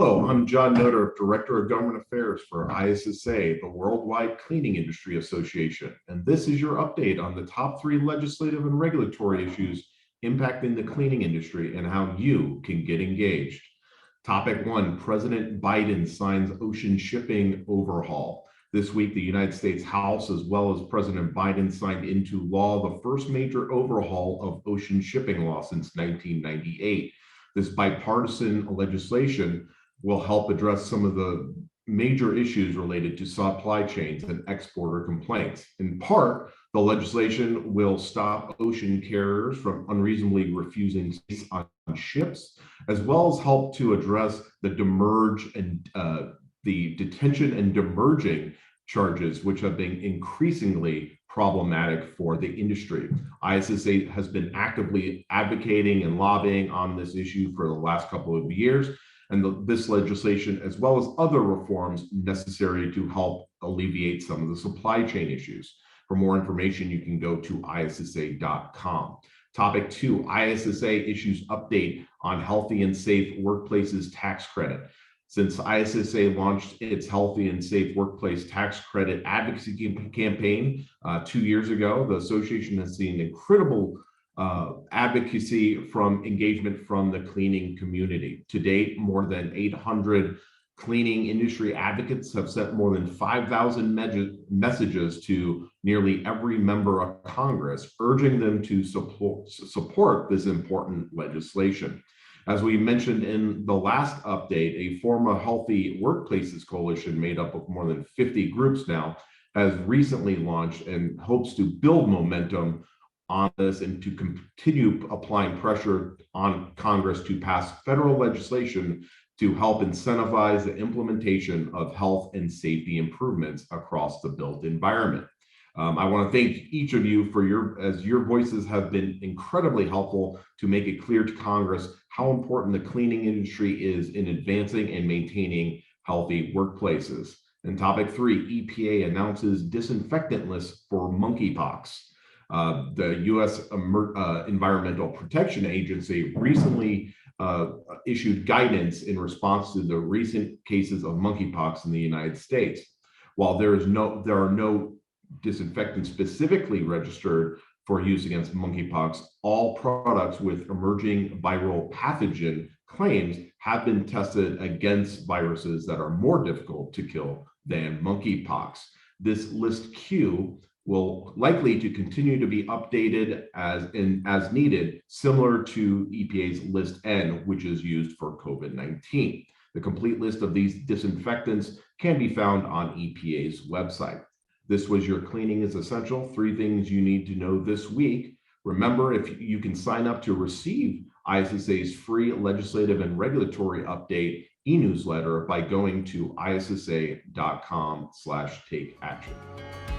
Hello, I'm John Noter, Director of Government Affairs for ISSA, the Worldwide Cleaning Industry Association, and this is your update on the top 3 legislative and regulatory issues impacting the cleaning industry and how you can get engaged. Topic 1, President Biden signs ocean shipping overhaul. This week, the United States House, as well as President Biden, signed into law the first major overhaul of ocean shipping law since 1998. This bipartisan legislation will help address some of the major issues related to supply chains and exporter complaints. In part, the legislation will stop ocean carriers from unreasonably refusing space on ships, as well as help to address the demurrage and the detention and demurraging charges, which have been increasingly problematic for the industry. ISSA has been actively advocating and lobbying on this issue for the last couple of years, and this legislation, as well as other reforms necessary to help alleviate some of the supply chain issues. For more information, you can go to ISSA.com. Topic 2, ISSA issues update on Healthy and Safe Workplaces Tax Credit. Since ISSA launched its Healthy and Safe Workplace Tax Credit advocacy campaign 2 years ago, the association has seen incredible advocacy from engagement from the cleaning community. To date, more than 800 cleaning industry advocates have sent more than 5,000 messages to nearly every member of Congress, urging them to support this important legislation. As we mentioned in the last update, a former Healthy Workplaces Coalition made up of more than 50 groups now has recently launched and hopes to build momentum on this and to continue applying pressure on Congress to pass federal legislation to help incentivize the implementation of health and safety improvements across the built environment. I want to thank each of you for your voices have been incredibly helpful to make it clear to Congress how important the cleaning industry is in advancing and maintaining healthy workplaces. And topic 3, EPA announces disinfectant list for monkeypox. The U.S. Environmental Protection Agency recently issued guidance in response to the recent cases of monkeypox in the United States. While there are no disinfectants specifically registered for use against monkeypox, all products with emerging viral pathogen claims have been tested against viruses that are more difficult to kill than monkeypox. This list Q will likely to continue to be updated as needed, similar to EPA's list N, which is used for COVID-19. The complete list of these disinfectants can be found on EPA's website. This was your Cleaning is Essential, 3 things you need to know this week. Remember, if you can sign up to receive ISSA's free legislative and regulatory update e-newsletter by going to ISSA.com/takeaction.